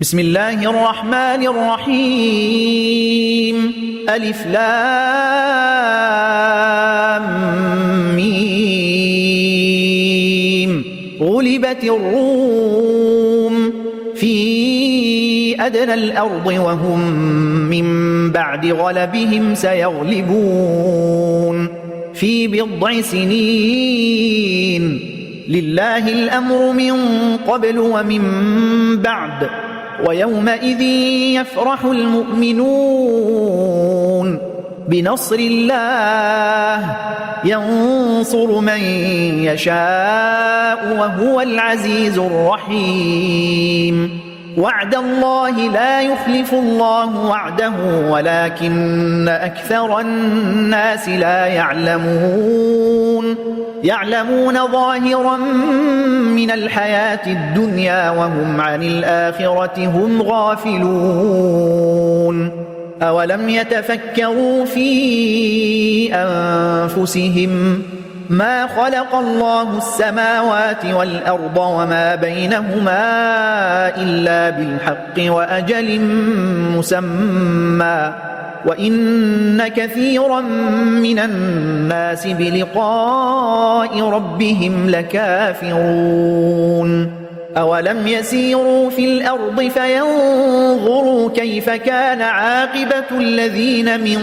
بسم الله الرحمن الرحيم ألف لام ميم غلبت الروم في أدنى الأرض وهم من بعد غلبهم سيغلبون في بضع سنين لله الأمر من قبل ومن بعد ويومئذ يفرح المؤمنون بنصر الله ينصر من يشاء وهو العزيز الرحيم وعد الله لا يخلف الله وعده ولكن أكثر الناس لا يعلمون ظاهرا من الحياة الدنيا وهم عن الآخرة هم غافلون أولم يتفكروا في أنفسهم ما خلق الله السماوات والأرض وما بينهما إلا بالحق وأجل مسمى وإن كثيرا من الناس بلقاء ربهم لكافرون أولم يسيروا في الأرض فينظروا كيف كان عاقبة الذين من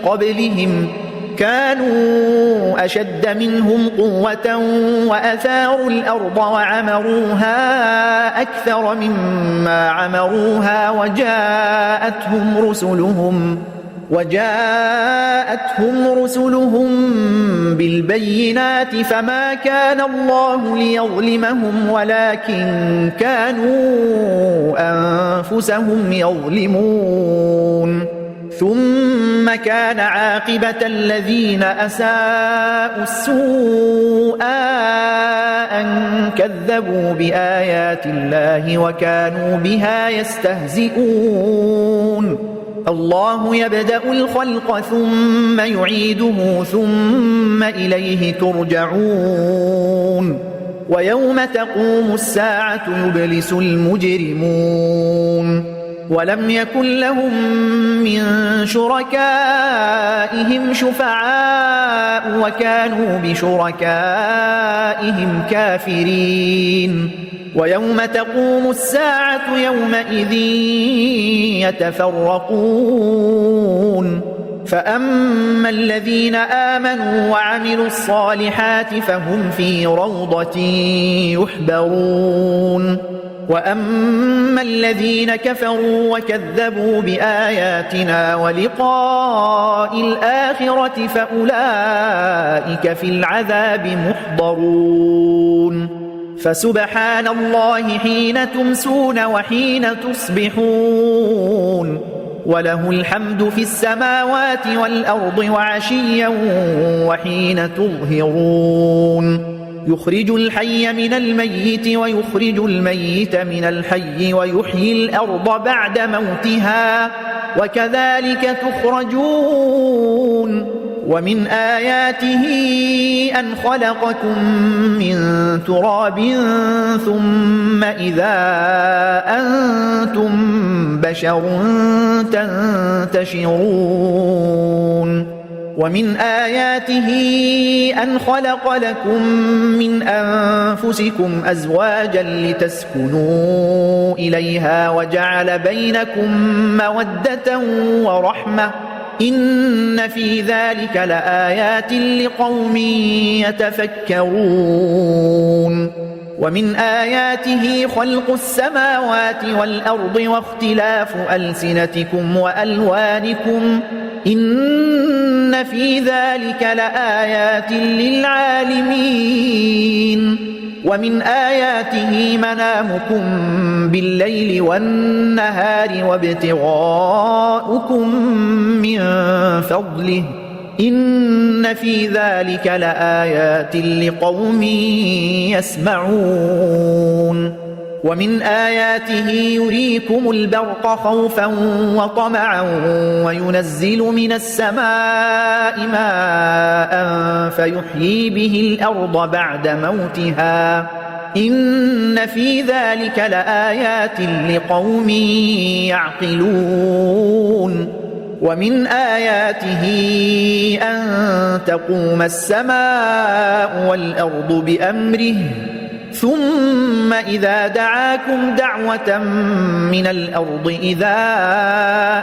قبلهم كانوا أشد منهم قوة وأثاروا الأرض وعمروها أكثر مما عمروها وجاءتهم رسلهم بالبينات فما كان الله ليظلمهم ولكن كانوا أنفسهم يظلمون ثم كان عاقبة الذين أساءوا السوء أن كذبوا بآيات الله وكانوا بها يستهزئون الله يبدأ الخلق ثم يعيده ثم إليه ترجعون ويوم تقوم الساعة يبلس المجرمون ولم يكن لهم من شركائهم شفعاء وكانوا بشركائهم كافرين ويوم تقوم الساعة يومئذ يتفرقون فأما الذين آمنوا وعملوا الصالحات فهم في روضة يحبرون وأما الذين كفروا وكذبوا بآياتنا ولقاء الآخرة فأولئك في العذاب محضرون فسبحان الله حين تمسون وحين تصبحون وله الحمد في السماوات والأرض وعشيا وحين تظهرون يخرج الحي من الميت ويخرج الميت من الحي ويحيي الأرض بعد موتها وكذلك تخرجون ومن آياته أن خلقكم من تراب ثم إذا أنتم بشر تنتشرون ومن آياته أن خلق لكم من أنفسكم أزواجا لتسكنوا إليها وجعل بينكم مودة ورحمة إن في ذلك لآيات لقوم يتفكرون ومن آياته خلق السماوات والأرض واختلاف ألسنتكم وألوانكم إن في ذلك لآيات للعالمين ومن آياته منامكم بالليل والنهار وابتغاؤكم من فضله إن في ذلك لآيات لقوم يسمعون ومن آياته يريكم البرق خوفا وطمعا وينزل من السماء ماء فيحيي به الأرض بعد موتها إن في ذلك لآيات لقوم يعقلون ومن آياته أن تقوم السماء والأرض بأمره ثم إذا دعاكم دعوة من الأرض إذا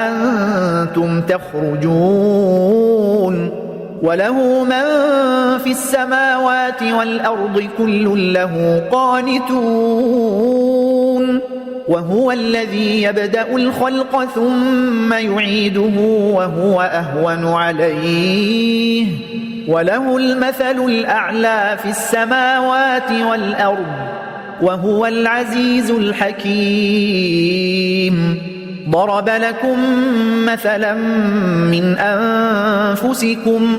أنتم تخرجون وله من في السماوات والأرض كل له قانتون وهو الذي يبدأ الخلق ثم يعيده وهو أهون عليه وله المثل الأعلى في السماوات والأرض وهو العزيز الحكيم ضرب لكم مثلا من أنفسكم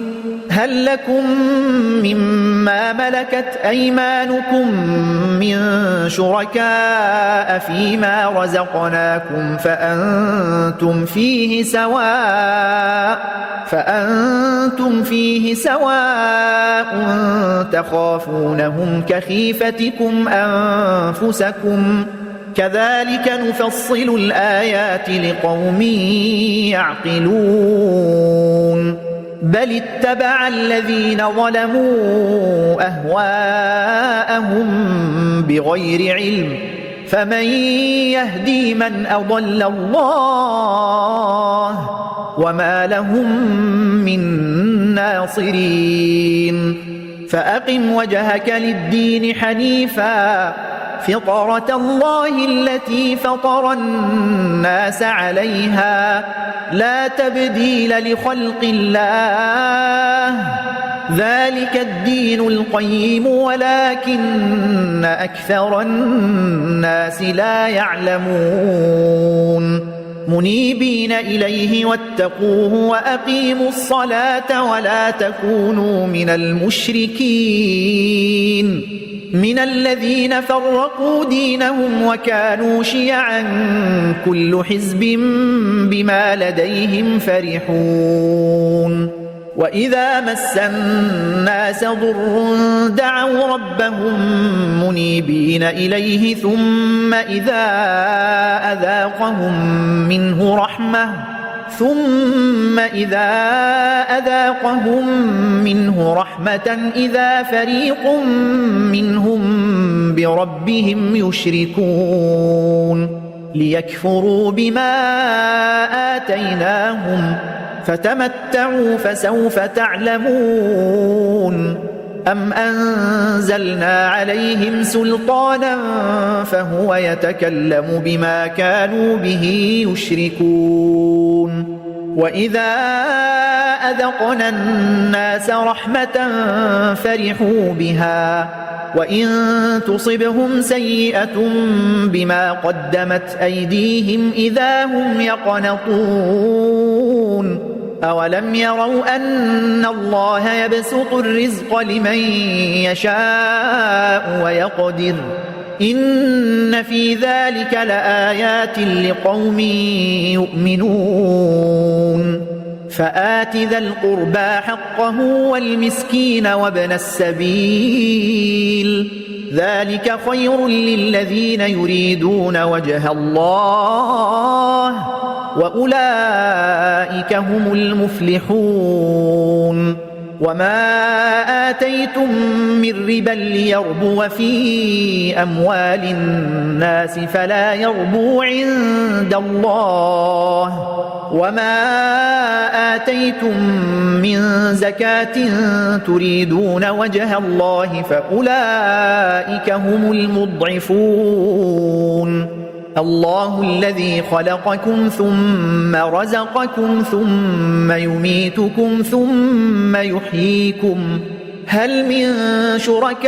هل لكم مما ملكت أيمانكم من شركاء فيما رزقناكم فأنتم فيه سواء تخافونهم كخيفتكم أنفسكم كذلك نفصل الآيات لقوم يعقلون بل اتبع الذين ظلموا أهواءهم بغير علم فمن يهدي من أضل الله وما لهم من ناصرين فأقم وجهك للدين حنيفا فطرة الله التي فطر الناس عليها لا تبديل لخلق الله ذلك الدين القيم ولكن أكثر الناس لا يعلمون منيبين إليه واتقوه وأقيموا الصلاة ولا تكونوا من المشركين من الذين فرقوا دينهم وكانوا شيعا كل حزب بما لديهم فرحون وإذا مس الناس ضر دعوا ربهم منيبين إليه ثم إذا أذاقهم منه رحمة إذا فريق منهم بربهم يشركون ليكفروا بما آتيناهم فتمتعوا فسوف تعلمون أم أنزلنا عليهم سلطانا فهو يتكلم بما كانوا به يشركون وإذا أذقنا الناس رحمة فرحوا بها وإن تصبهم سيئة بما قدمت أيديهم إذا هم يقنطون أولم يروا أن الله يبسط الرزق لمن يشاء ويقدر إن في ذلك لآيات لقوم يؤمنون فآت ذا القربى حقه والمسكين وابن السبيل ذلك خير للذين يريدون وجه الله وأولئك هم المفلحون وما آتيتم من ربا ليربو في أموال الناس فلا يربو عند الله وما آتيتم من زكاة تريدون وجه الله فأولئك هم المضعفون الله الذي خلقكم ثم رزقكم ثم يميتكم ثم يحييكم هل من شركائكم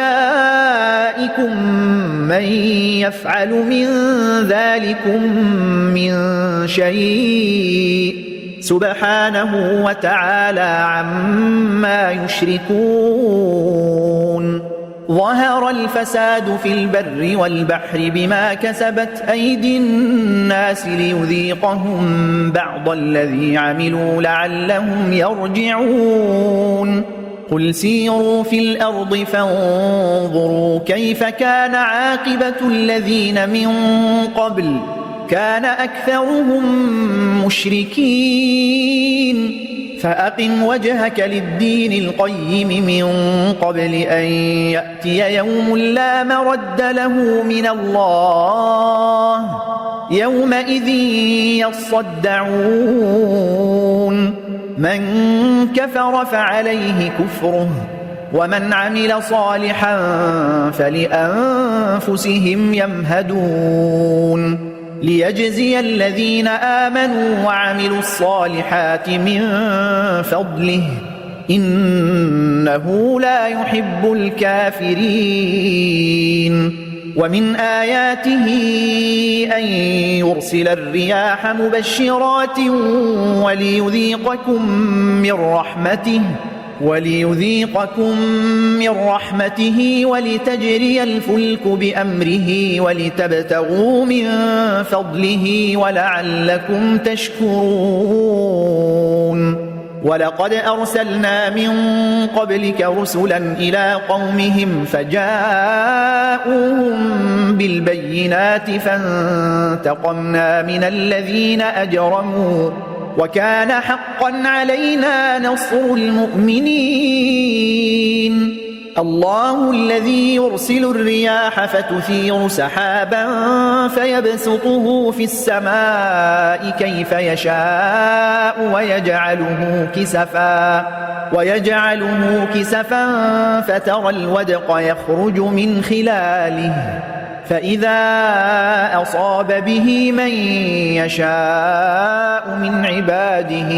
من يفعل من ذلكم من شيء سبحانه وتعالى عما يشركون ظهر الفساد في البر والبحر بما كسبت أيدي الناس ليذيقهم بعض الذي عملوا لعلهم يرجعون قل سيروا في الأرض فانظروا كيف كان عاقبة الذين من قبل كان أكثرهم مشركين فأقم وجهك للدين القيم من قبل أن يأتي يوم لا مرد له من الله يومئذ يصدعون من كفر فعليه كفره ومن عمل صالحا فلأنفسهم يمهدون ليجزي الذين آمنوا وعملوا الصالحات من فضله إنه لا يحب الكافرين ومن آياته أن يرسل الرياح مبشرات وليذيقكم من رحمته ولتجري الفلك بأمره ولتبتغوا من فضله ولعلكم تشكرون ولقد أرسلنا من قبلك رسلا إلى قومهم فجاءوهم بالبينات فانتقمنا من الذين أجرموا وكان حقا علينا نصر المؤمنين الله الذي يرسل الرياح فتثير سحابا فيبسطه في السماء كيف يشاء ويجعله كسفا فترى الودق يخرج من خلاله فإذا أصاب به من يشاء من عباده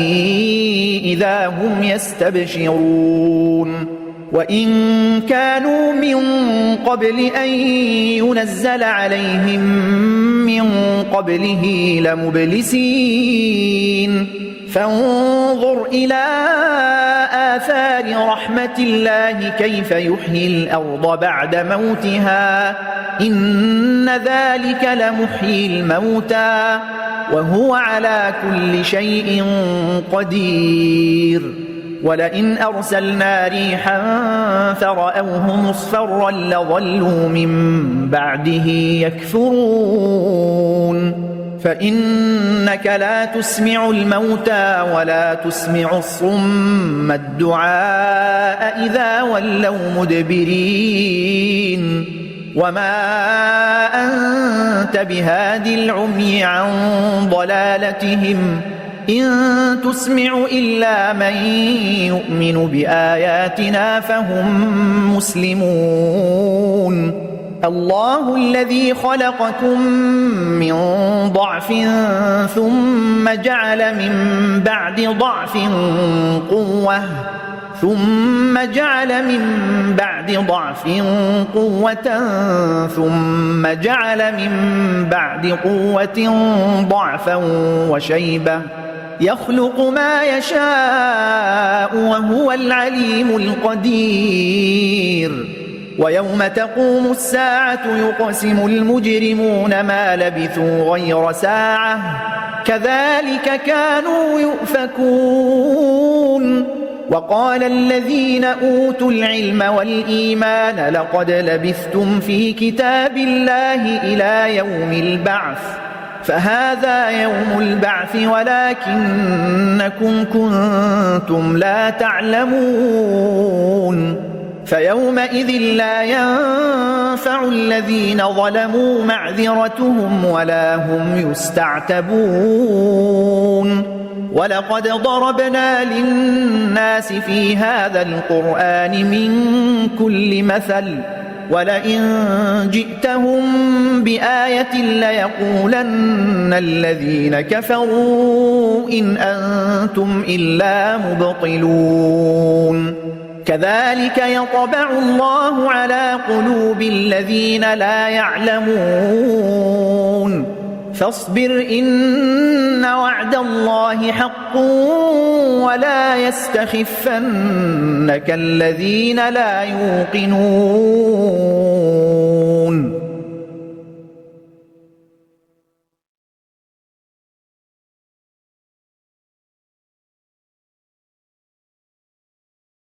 إذا هم يستبشرون وإن كانوا من قبل أن ينزل عليهم من قبله لمبلسين فانظر إلى آثار رحمة الله كيف يحيي الأرض بعد موتها إن ذلك لمحيي الموتى وهو على كل شيء قدير ولئن أرسلنا ريحا فرأوه مصفرا لظلوا من بعده يكفرون فإنك لا تسمع الموتى ولا تسمع الصم الدعاء إذا ولوا مدبرين وما أنت بهاد العمي عن ضلالتهم إن تسمع إلا من يؤمن بآياتنا فهم مسلمون الله الذي خلقكم من ضعف ثم جعل من بعد ضعف قوة ثم جعل من بعد ضعف قوة ثم جعل من بعد قوة ضعفا وشيبة يخلق ما يشاء وهو العليم القدير ويوم تقوم الساعة يقسم المجرمون ما لبثوا غير ساعة كذلك كانوا يؤفكون وقال الذين أوتوا العلم والإيمان لقد لبثتم في كتاب الله إلى يوم البعث فهذا يوم البعث ولكنكم كنتم لا تعلمون فيومئذ لا ينفع الذين ظلموا معذرتهم ولا هم يستعتبون ولقد ضربنا للناس في هذا القرآن من كل مثل ولئن جئتهم بآية ليقولن الذين كفروا إن أنتم إلا مبطلون كذلك يطبع الله على قلوب الذين لا يعلمون فاصبر إن وعد الله حق ولا يستخفنك الذين لا يوقنون